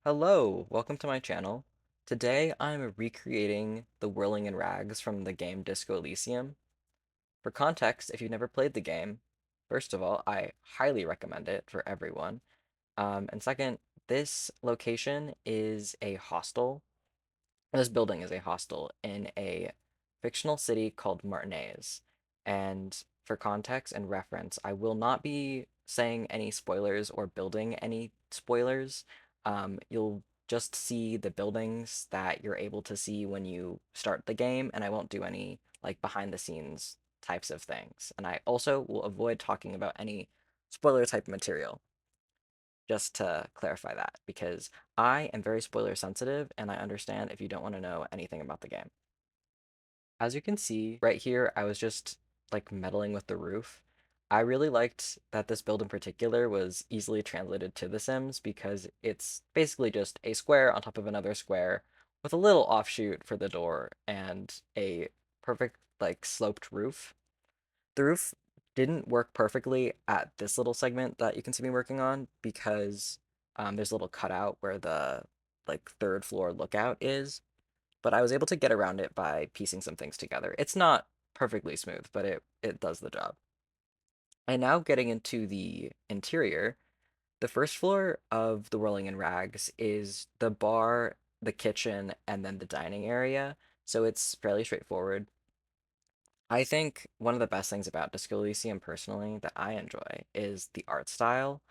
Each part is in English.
Hello, welcome to my channel. Today I'm recreating the Whirling and Rags from the game Disco Elysium. For context, if you've never played the game, first of all, I highly recommend it for everyone. And second, this location is a hostel. This building is a hostel in a fictional city called Martinez. And for context and reference, I will not be saying any spoilers or building any spoilers. You'll just see the buildings that you're able to see when you start the game, and I won't do any like behind the scenes types of things. And I also will avoid talking about any spoiler type material, just to clarify that, because I am very spoiler sensitive and I understand if you don't want to know anything about the game. As you can see right here, I was just like meddling with the roof. I really liked that this build in particular was easily translated to The Sims because it's basically just a square on top of another square with a little offshoot for the door and a perfect like sloped roof. The roof didn't work perfectly at this little segment that you can see me working on because there's a little cutout where the like third floor lookout is, but I was able to get around it by piecing some things together. It's not perfectly smooth, but it does the job. And now getting into the interior, the first floor of the Whirling in Rags is the bar, the kitchen, and then the dining area. So it's fairly straightforward. I think one of the best things about Disco Elysium personally that I enjoy is the art style.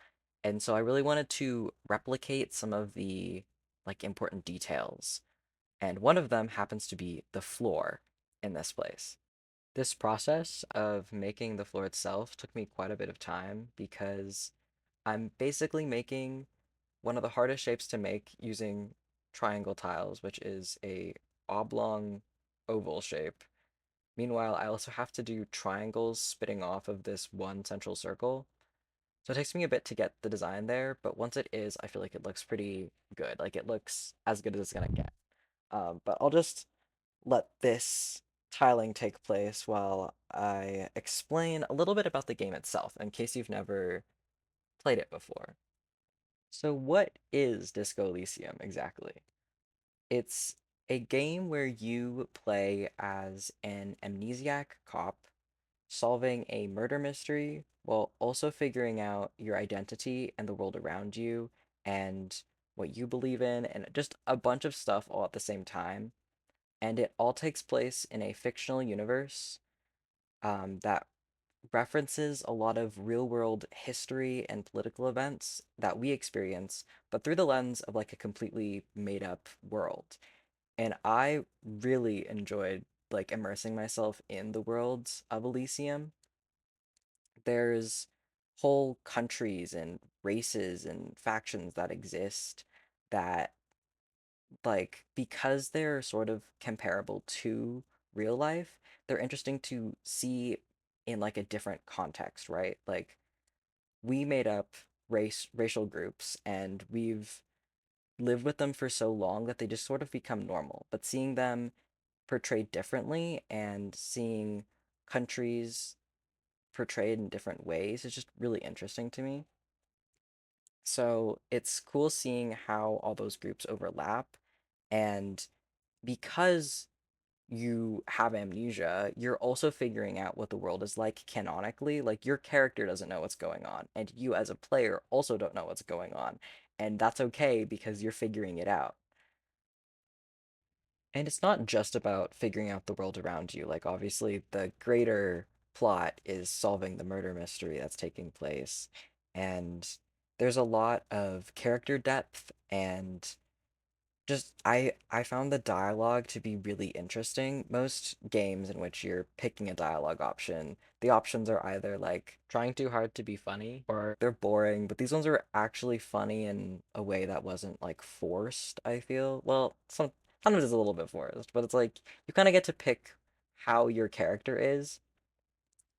And so I really wanted to replicate some of the like important details. And one of them happens to be the floor in this place. This process of making the floor itself took me quite a bit of time because I'm basically making one of the hardest shapes to make using triangle tiles, which is a oblong oval shape. Meanwhile, I also have to do triangles spitting off of this one central circle. So it takes me a bit to get the design there, but once it is, I feel like it looks pretty good. Like it looks as good as it's gonna get. But I'll just let this tiling take place while I explain a little bit about the game itself, in case you've never played it before. So what is Disco Elysium exactly? It's a game where you play as an amnesiac cop solving a murder mystery while also figuring out your identity and the world around you and what you believe in and just a bunch of stuff all at the same time. And it all takes place in a fictional universe that references a lot of real world history and political events that we experience, but through the lens of like a completely made up world. And I really enjoyed like immersing myself in the worlds of Elysium. There's whole countries and races and factions that exist that like because they're sort of comparable to real life, they're interesting to see in like a different context, right? Like we made up racial groups and we've lived with them for so long that they just sort of become normal. But seeing them portrayed differently and seeing countries portrayed in different ways is just really interesting to me. So it's cool seeing how all those groups overlap. And because you have amnesia, you're also figuring out what the world is like canonically. Like your character doesn't know what's going on, and you as a player also don't know what's going on. And that's okay because you're figuring it out. And it's not just about figuring out the world around you. Like, obviously, the greater plot is solving the murder mystery that's taking place. And there's a lot of character depth and just I found the dialogue to be really interesting. Most games in which you're picking a dialogue option, the options are either like trying too hard to be funny or they're boring, but these ones are actually funny in a way that wasn't like forced, I feel. Well, sometimes it's a little bit forced, but it's like you kind of get to pick how your character is.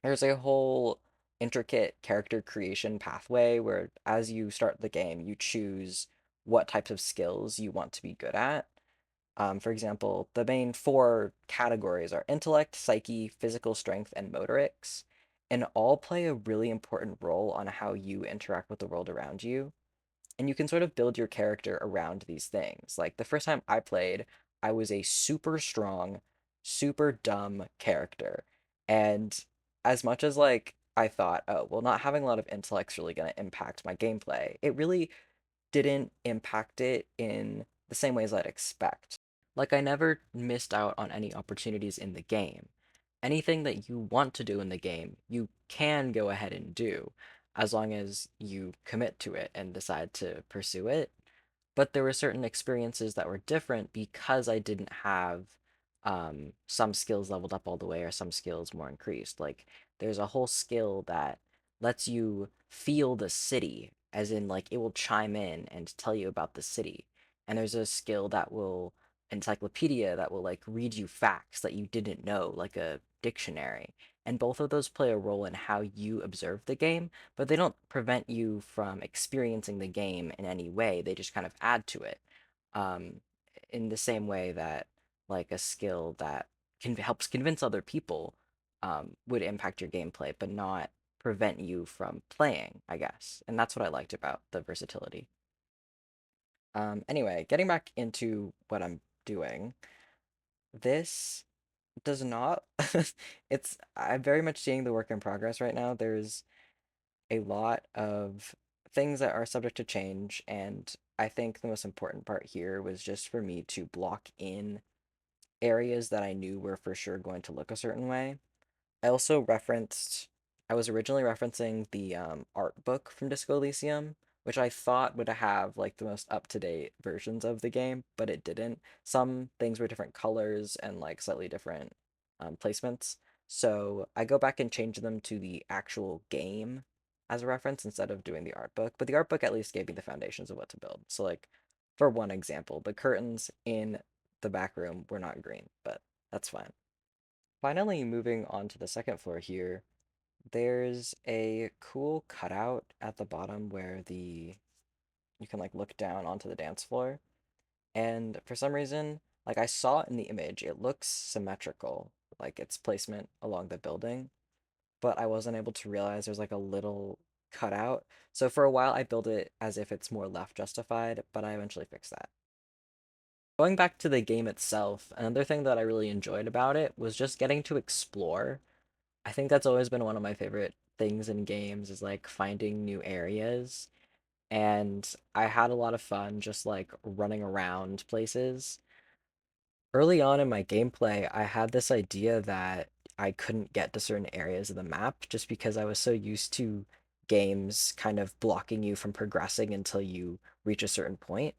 There's a whole intricate character creation pathway where as you start the game, you choose what types of skills you want to be good at. For example, the main four categories are intellect, psyche, physical strength, and motorics, and all play a really important role on how you interact with the world around you. And you can sort of build your character around these things. Like the first time I played, I was a super strong, super dumb character. And as much as like I thought, oh, well, not having a lot of intellect's really going to impact my gameplay, it really didn't impact it in the same ways I'd expect. Like, I never missed out on any opportunities in the game. Anything that you want to do in the game, you can go ahead and do, as long as you commit to it and decide to pursue it. But there were certain experiences that were different because I didn't have some skills leveled up all the way or some skills more increased. Like there's a whole skill that lets you feel the city, as in like it will chime in and tell you about the city. And there's a skill that will encyclopedia that will like read you facts that you didn't know, like a dictionary. And both of those play a role in how you observe the game, but they don't prevent you from experiencing the game in any way. They just kind of add to it. Um, in the same way that like a skill that helps convince other people would impact your gameplay, but not prevent you from playing, I guess. And that's what I liked about the versatility. Anyway, getting back into what I'm doing, this does not. I'm very much seeing the work in progress right now. There's a lot of things that are subject to change, and I think the most important part here was just for me to block in areas that I knew were for sure going to look a certain way. I also referenced, I was originally referencing the art book from Disco Elysium, which I thought would have like the most up-to-date versions of the game, but it didn't. Some things were different colors and like slightly different placements. So I go back and change them to the actual game as a reference instead of doing the art book. But the art book at least gave me the foundations of what to build. So like for one example, the curtains in the back room were not green, but that's fine. Finally, moving on to the second floor here, there's a cool cutout at the bottom where the you can like look down onto the dance floor. And for some reason, like I saw it in the image, it looks symmetrical, like its placement along the building, but I wasn't able to realize there's like a little cutout. So for a while, I built it as if it's more left justified, but I eventually fixed that. Going back to the game itself, another thing that I really enjoyed about it was just getting to explore. I think that's always been one of my favorite things in games is like finding new areas. And I had a lot of fun just like running around places. Early on in my gameplay, I had this idea that I couldn't get to certain areas of the map just because I was so used to games kind of blocking you from progressing until you reach a certain point.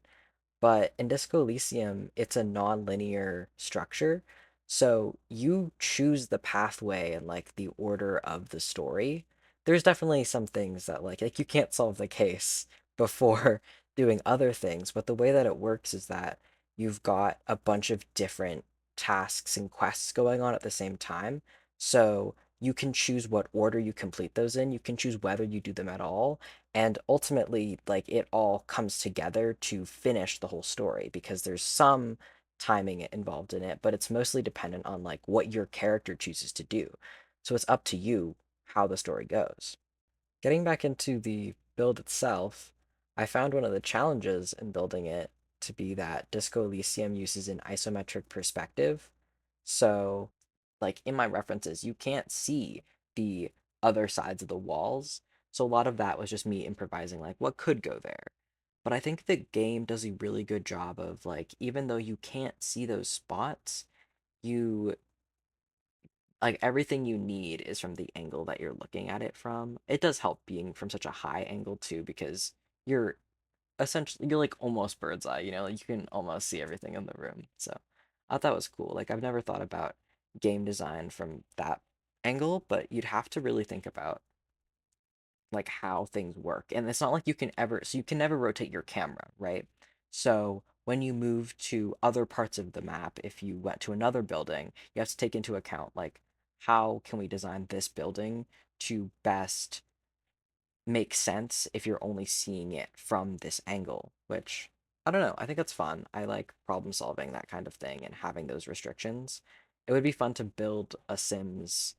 But in Disco Elysium, it's a non-linear structure. So you choose the pathway and like the order of the story. There's definitely some things that like you can't solve the case before doing other things, but the way that it works is that you've got a bunch of different tasks and quests going on at the same time. So you can choose what order you complete those in. You can choose whether you do them at all, and ultimately like it all comes together to finish the whole story because there's some timing involved in it, but it's mostly dependent on like what your character chooses to do. So it's up to you how the story goes. Getting back into the build itself, I found one of the challenges in building it to be that Disco Elysium uses an isometric perspective. So, like in my references, you can't see the other sides of the walls. So a lot of that was just me improvising, like what could go there. But I think the game does a really good job of like, even though you can't see those spots, you like everything you need is from the angle that you're looking at it from. It does help being from such a high angle too, because you're you're like almost bird's eye, like you can almost see everything in the room. So I thought that was cool. Like I've never thought about game design from that angle, but you'd have to really think about like how things work. And it's not like you can never rotate your camera, right? So when you move to other parts of the map, if you went to another building, you have to take into account like how can we design this building to best make sense if you're only seeing it from this angle, which I don't know. I think that's fun. I like problem solving that kind of thing and having those restrictions. It would be fun to build a Sims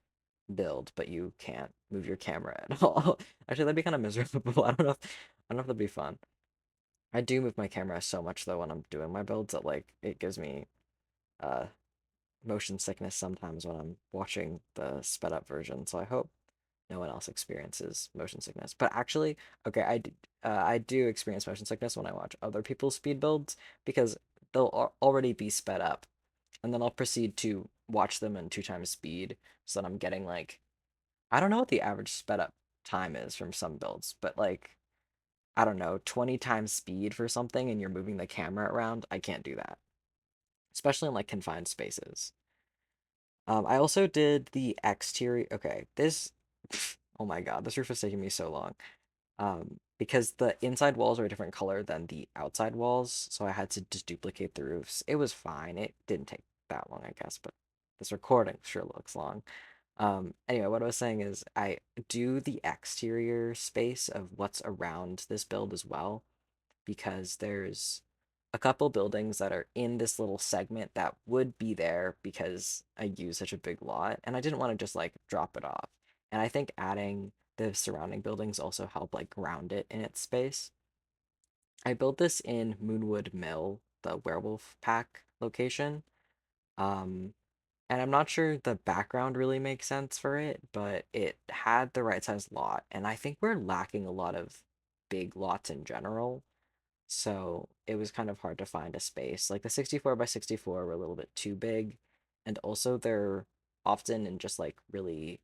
build, but you can't move your camera at all. Actually, that'd be kind of miserable. I don't know if that'd be fun. I do move my camera so much though when I'm doing my builds that like it gives me uh motion sickness sometimes when I'm watching the sped up version. So I hope no one else experiences motion sickness. But actually, okay, I do experience motion sickness when I watch other people's speed builds because they'll already be sped up, and then I'll proceed to watch them in two times speed, so that I'm getting like I don't know what the average sped up time is from some builds, but like I don't know, 20 times speed for something and you're moving the camera around. I can't do that, especially in like confined spaces. I also did the exterior. Okay, this. Oh my God, this roof is taking me so long. Because the inside walls are a different color than the outside walls, so I had to just duplicate the roofs. It was fine. It didn't take that long, I guess, but this recording sure looks long. Anyway, what I was saying is I do the exterior space of what's around this build as well, because there's a couple buildings that are in this little segment that would be there because I use such a big lot, and I didn't want to just like drop it off. And I think adding the surrounding buildings also help like ground it in its space. I built this in Moonwood Mill, the werewolf pack location. Um, and I'm not sure the background really makes sense for it, but it had the right size lot, and I think we're lacking a lot of big lots in general. So it was kind of hard to find a space. Like the 64 by 64 were a little bit too big. And also they're often in just like really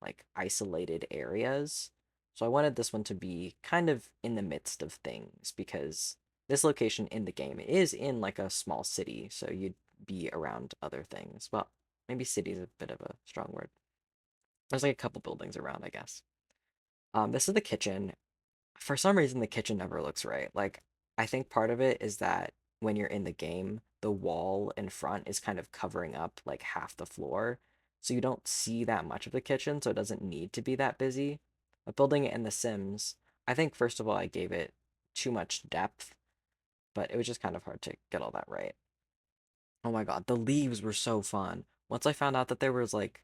like isolated areas. So I wanted this one to be kind of in the midst of things because this location in the game is in like a small city. So you'd be around other things. Well, maybe city is a bit of a strong word. There's like a couple buildings around, I guess. This is the kitchen. For some reason the kitchen never looks right. Like I think part of it is that when you're in the game, the wall in front is kind of covering up like half the floor. So you don't see that much of the kitchen, so it doesn't need to be that busy. But building it in The Sims, I think first of all I gave it too much depth, but it was just kind of hard to get all that right. Oh my God, the leaves were so fun. Once I found out that there was like,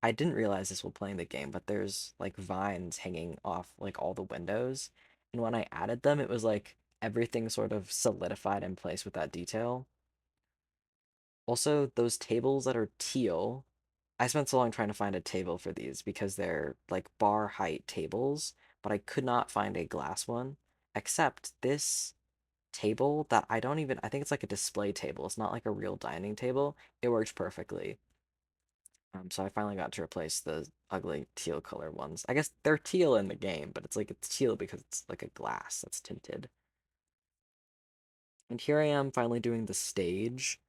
I didn't realize this while playing the game, but there's like vines hanging off like all the windows. And when I added them, it was like everything sort of solidified in place with that detail. Also, those tables that are teal, I spent so long trying to find a table for these because they're like bar height tables, but I could not find a glass one, except this table that I think it's like a display table. It's not like a real dining table. It worked perfectly. So I finally got to replace the ugly teal color ones. I guess they're teal in the game, but it's teal because it's like a glass that's tinted. And here I am finally doing the stage.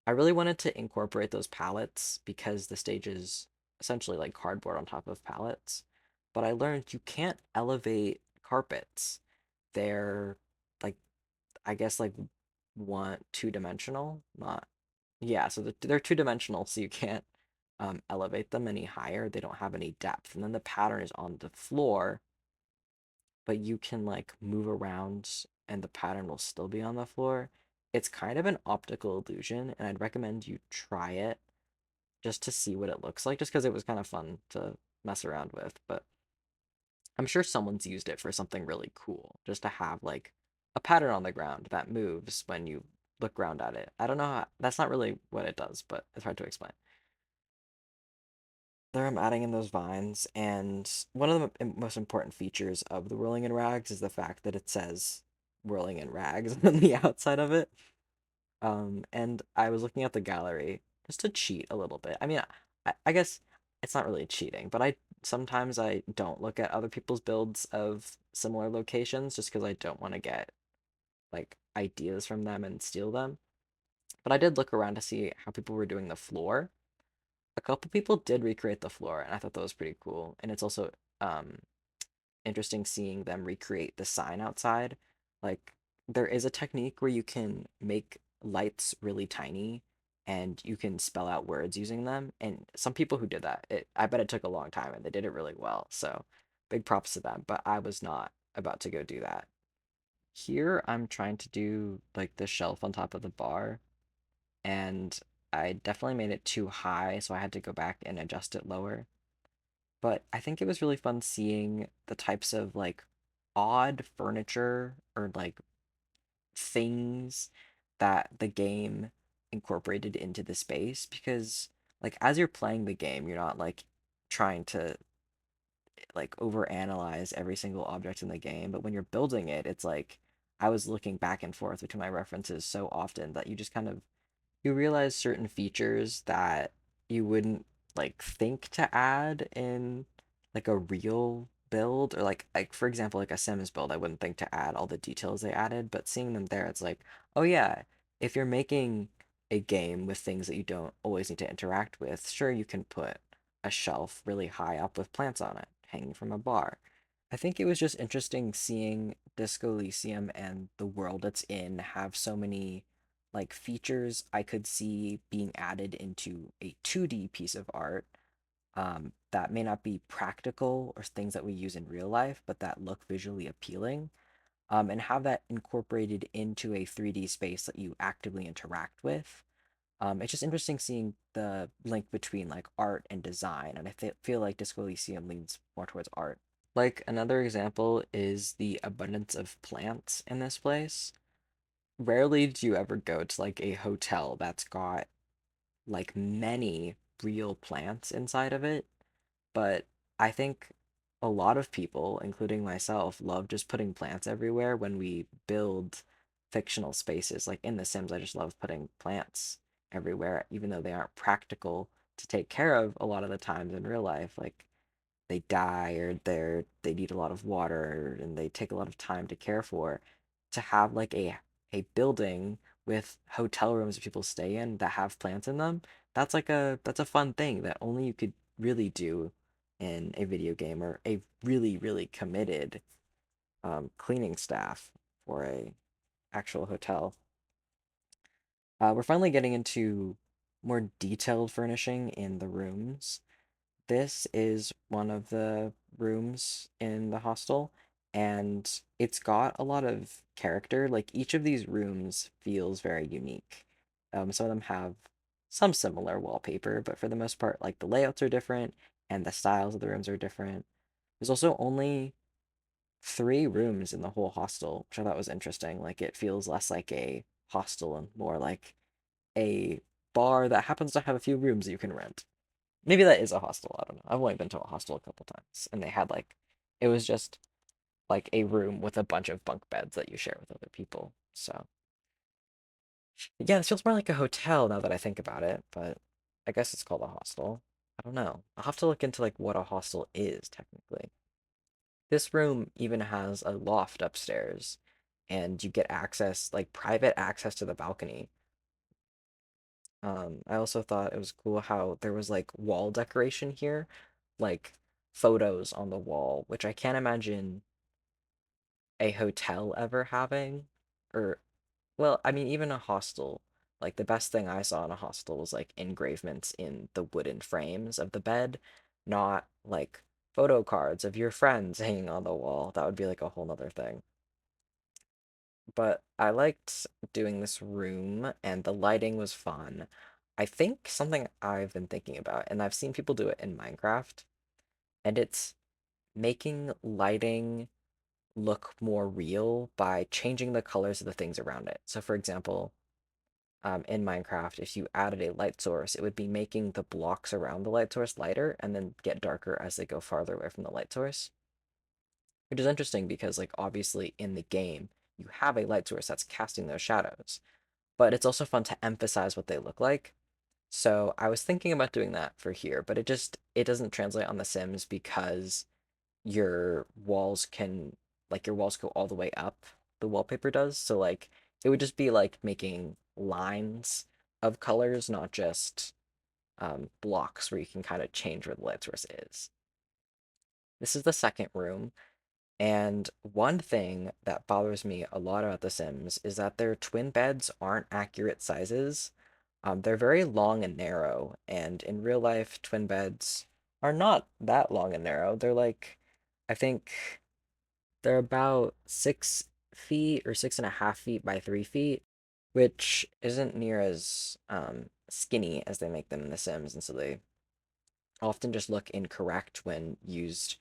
I really wanted to incorporate those pallets because the stage is essentially like cardboard on top of pallets. But I learned you can't elevate carpets. They're like I guess like one two-dimensional, not yeah, so they're two-dimensional, so you can't elevate them any higher. They don't have any depth. And then the pattern is on the floor, but you can like move around and the pattern will still be on the floor. It's kind of an optical illusion, and I'd recommend you try it just to see what it looks like, just because it was kind of fun to mess around with. But I'm sure someone's used it for something really cool, just to have like a pattern on the ground that moves when you look around at it. I don't know how, that's not really what it does, but it's hard to explain. There I'm adding in those vines, and one of the most important features of the Whirling in Rags is the fact that it says Whirling in Rags on the outside of it. And I was looking at the gallery just to cheat a little bit. I mean, I guess it's not really cheating, but sometimes I don't look at other people's builds of similar locations just because I don't want to get like ideas from them and steal them. But I did look around to see how people were doing the floor. A couple people did recreate the floor, and I thought that was pretty cool. And it's also um interesting seeing them recreate the sign outside. Like there is a technique where you can make lights really tiny and you can spell out words using them. And some people who did that, I bet it took a long time and they did it really well. So big props to them, but I was not about to go do that. Here I'm trying to do like the shelf on top of the bar, and I definitely made it too high, so I had to go back and adjust it lower. But I think it was really fun seeing the types of like odd furniture or like things that the game incorporated into the space because like as you're playing the game, you're not like trying to like overanalyze every single object in the game, but when you're building it, it's like I was looking back and forth between my references so often that you just kind of you realize certain features that you wouldn't like think to add in like a real build or like for example like a Sims build I wouldn't think to add all the details they added, but seeing them there it's like, oh yeah, if you're making a game with things that you don't always need to interact with, sure you can put a shelf really high up with plants on it hanging from a bar. I think it was just interesting seeing Disco Elysium and the world it's in have so many like features I could see being added into a 2D piece of art that may not be practical or things that we use in real life, but that look visually appealing, and have that incorporated into a 3D space that you actively interact with. It's just interesting seeing the link between like art and design, and I feel like Disco Elysium leans more towards art. Like another example is the abundance of plants in this place. Rarely do you ever go to like a hotel that's got like many real plants inside of it, but I think a lot of people, including myself, love just putting plants everywhere when we build fictional spaces. Like in The Sims, I just love putting plants everywhere, even though they aren't practical to take care of a lot of the times in real life. Like they die or they need a lot of water and they take a lot of time to care for. To have like a building with hotel rooms that people stay in that have plants in them, that's a fun thing that only you could really do in a video game or a really committed cleaning staff for a actual hotel. We're finally getting into more detailed furnishing in the rooms. This is one of the rooms in the hostel, and it's got a lot of character. Like each of these rooms feels very unique. Some of them have some similar wallpaper, but for the most part, like the layouts are different and the styles of the rooms are different. There's also only three rooms in the whole hostel, which I thought was interesting. Like it feels less like a hostel and more like a bar that happens to have a few rooms that you can rent. Maybe that is a hostel. I don't know. I've only been to a hostel a couple times, and they had like, it was just like a room with a bunch of bunk beds that you share with other people. So yeah, this feels more like a hotel now that I think about it, but I guess it's called a hostel. I don't know. I'll have to look into like what a hostel is technically. This room even has a loft upstairs, and you get access, like private access to the balcony. I also thought it was cool how there was like wall decoration here, like photos on the wall, which I can't imagine a hotel ever having. Or, well, I mean, even a hostel. Like the best thing I saw in a hostel was like engravements in the wooden frames of the bed, not like photo cards of your friends hanging on the wall. That would be like a whole nother thing. But I liked doing this room and the lighting was fun. I think something I've been thinking about, and I've seen people do it in Minecraft, and it's making lighting look more real by changing the colors of the things around it. So, for example, in Minecraft, if you added a light source, it would be making the blocks around the light source lighter and then get darker as they go farther away from the light source. Which is interesting because, like, obviously in the game, you have a light source that's casting those shadows, but it's also fun to emphasize what they look like. So I was thinking about doing that for here, but it doesn't translate on The Sims because your walls can like your walls go all the way up. The wallpaper does. So like it would just be like making lines of colors, not just blocks where you can kind of change where the light source is. This is the second room. And one thing that bothers me a lot about The Sims is that their twin beds aren't accurate sizes. They're very long and narrow, and in real life, twin beds are not that long and narrow. They're like, I think they're about 6 feet or 6.5 feet by 3 feet, which isn't near as skinny as they make them in The Sims, and so they often just look incorrect when used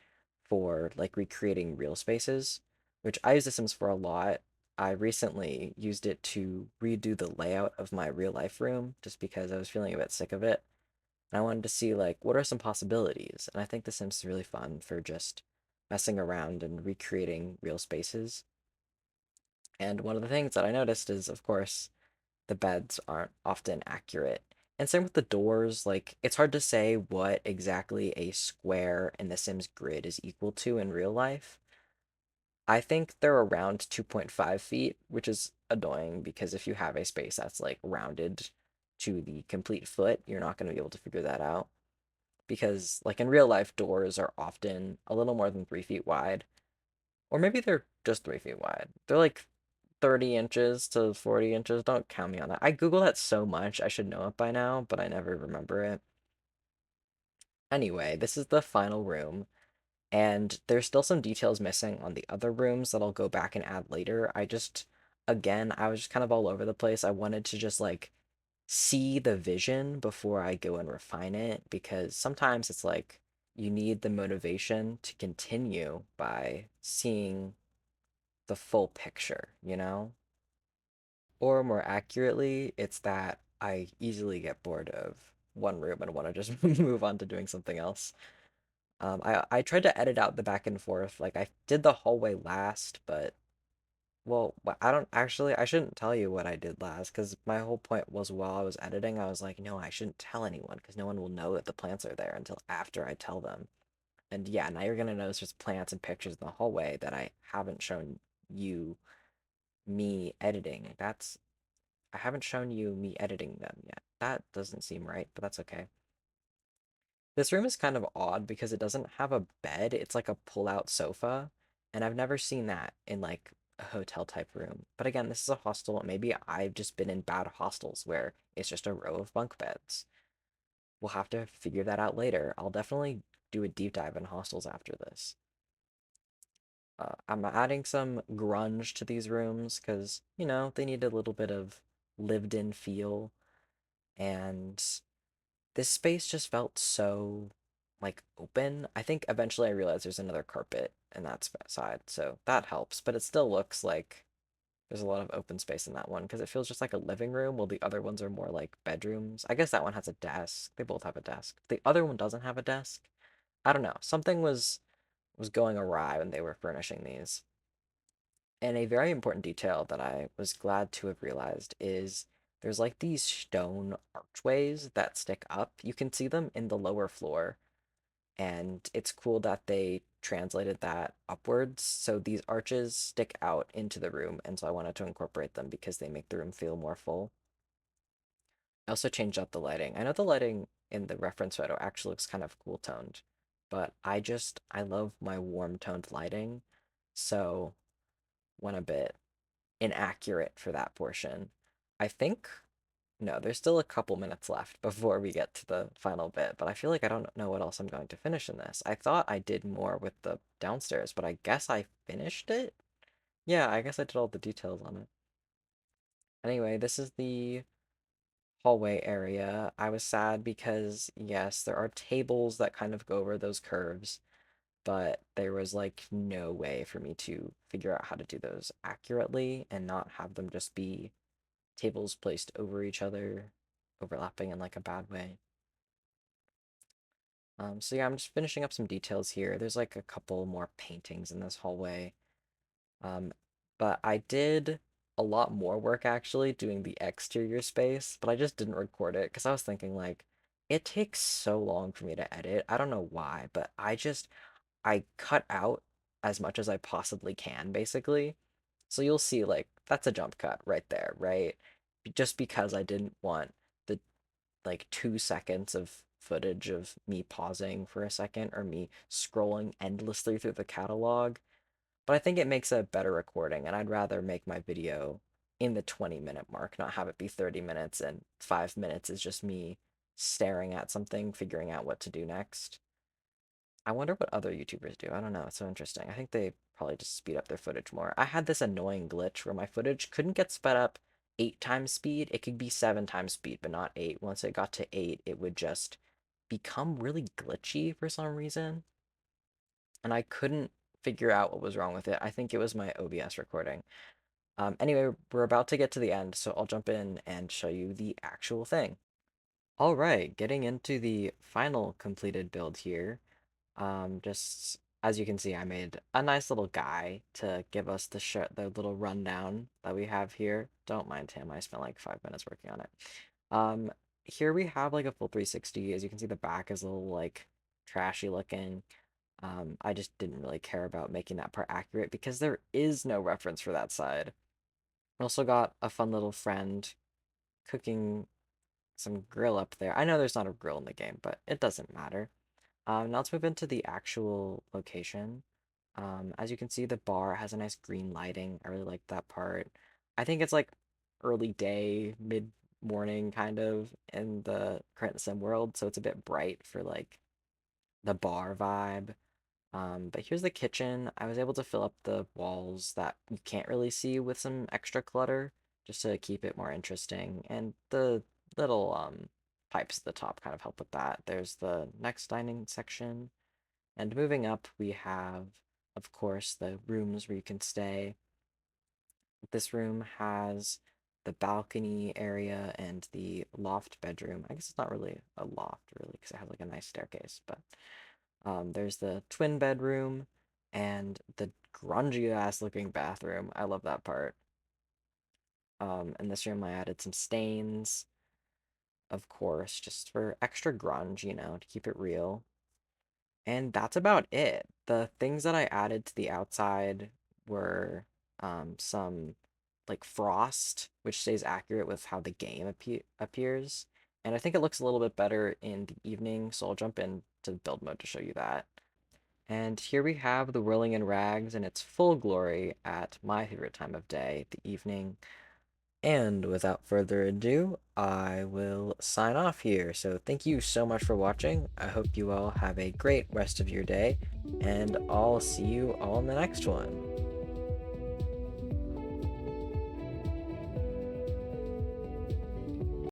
for like recreating real spaces, which I use The Sims for a lot. I recently used it to redo the layout of my real life room just because I was feeling a bit sick of it. And I wanted to see like what are some possibilities. And I think The Sims is really fun for just messing around and recreating real spaces. And one of the things that I noticed is, of course, the beds aren't often accurate. And same with the doors, like it's hard to say what exactly a square in the Sims grid is equal to in real life. I think they're around 2.5 feet, which is annoying because if you have a space that's like rounded to the complete foot, you're not going to be able to figure that out. Because, like in real life, doors are often a little more than 3 feet wide, or maybe they're just 3 feet wide. They're like 30 inches to 40 inches. Don't count me on that. I Google that so much, I should know it by now, but I never remember it. Anyway, this is the final room. And there's still some details missing on the other rooms that I'll go back and add later. Again, I was just kind of all over the place. I wanted to just like see the vision before I go and refine it because sometimes it's like you need the motivation to continue by seeing the full picture, you know? Or more accurately, it's that I easily get bored of one room and want to just move on to doing something else. I tried to edit out the back and forth. Like I did the hallway last, but well, I don't actually. I shouldn't tell you what I did last because my whole point was while I was editing, I was like, no, I shouldn't tell anyone because no one will know that the plants are there until after I tell them. And yeah, now you're gonna notice there's plants and pictures in the hallway that I haven't shown you me editing. I haven't shown you me editing them yet. That doesn't seem right, but that's okay. This room is kind of odd because it doesn't have a bed. It's like a pull-out sofa, and I've never seen that in like a hotel type room. But again, this is a hostel. Maybe I've just been in bad hostels where it's just a row of bunk beds. We'll have to figure that out later. I'll definitely do a deep dive in hostels after this. I'm adding some grunge to these rooms because, they need a little bit of lived-in feel, and this space just felt so like open. I think eventually I realized there's another carpet in that side, so that helps. But it still looks like there's a lot of open space in that one because it feels just like a living room, while the other ones are more like bedrooms. I guess that one has a desk. They both have a desk. The other one doesn't have a desk. I don't know. Something was going awry when they were furnishing these. And a very important detail that I was glad to have realized is there's like these stone archways that stick up. You can see them in the lower floor, and it's cool that they translated that upwards. So these arches stick out into the room, and so I wanted to incorporate them because they make the room feel more full. I also changed up the lighting. I know the lighting in the reference photo actually looks kind of cool toned, but I love my warm toned lighting, so went a bit inaccurate for that portion. I think, no, there's still a couple minutes left before we get to the final bit, but I feel like I don't know what else I'm going to finish in this. I thought I did more with the downstairs, but I guess I finished it? Yeah, I guess I did all the details on it. Anyway, this is the hallway area. I was sad because, yes, there are tables that kind of go over those curves, but there was like no way for me to figure out how to do those accurately and not have them just be tables placed over each other, overlapping in like a bad way. So yeah, I'm just finishing up some details here. There's like a couple more paintings in this hallway. Um, but I did a lot more work actually doing the exterior space, but I just didn't record it because I was thinking like, it takes so long for me to edit. I don't know why, but I cut out as much as I possibly can, basically. So you'll see like that's a jump cut right there, right? Just because I didn't want the like 2 seconds of footage of me pausing for a second or me scrolling endlessly through the catalog. But I think it makes a better recording, and I'd rather make my video in the 20-minute mark, not have it be 30 minutes and 5 minutes is just me staring at something, figuring out what to do next. I wonder what other YouTubers do. I don't know. It's so interesting. I think they probably just speed up their footage more. I had this annoying glitch where my footage couldn't get sped up 8 times speed. It could be 7 times speed, but not eight. Once it got to eight, it would just become really glitchy for some reason. And I couldn't figure out what was wrong with it. I think it was my OBS recording. Anyway, we're about to get to the end, so I'll jump in and show you the actual thing. All right, getting into the final completed build here. Just as you can see, I made a nice little guy to give us the little rundown that we have here. Don't mind him, I spent like 5 minutes working on it. Um, Here we have like a full 360. As you can see, the back is a little like trashy looking. I just didn't really care about making that part accurate because there is no reference for that side. Also got a fun little friend cooking some grill up there. I know there's not a grill in the game, but it doesn't matter. Now let's move into the actual location. As you can see, the bar has a nice green lighting. I really like that part. I think it's like early day, mid morning kind of in the current sim world, so it's a bit bright for like the bar vibe. But here's the kitchen. I was able to fill up the walls that you can't really see with some extra clutter just to keep it more interesting. And the little pipes at the top kind of help with that. There's the next dining section. And moving up, we have, of course, the rooms where you can stay. This room has the balcony area and the loft bedroom. I guess it's not really a loft, really, because it has like a nice staircase, but there's the twin bedroom and the grungy ass looking bathroom. I love that part. In this room, I added some stains, of course, just for extra grunge, to keep it real. And that's about it. The things that I added to the outside were some like frost, which stays accurate with how the game appears. And I think it looks a little bit better in the evening, so I'll jump into build mode to show you that. And here we have the Whirling in Rags in its full glory at my favorite time of day, the evening. And without further ado, I will sign off here. So thank you so much for watching. I hope you all have a great rest of your day, and I'll see you all in the next one.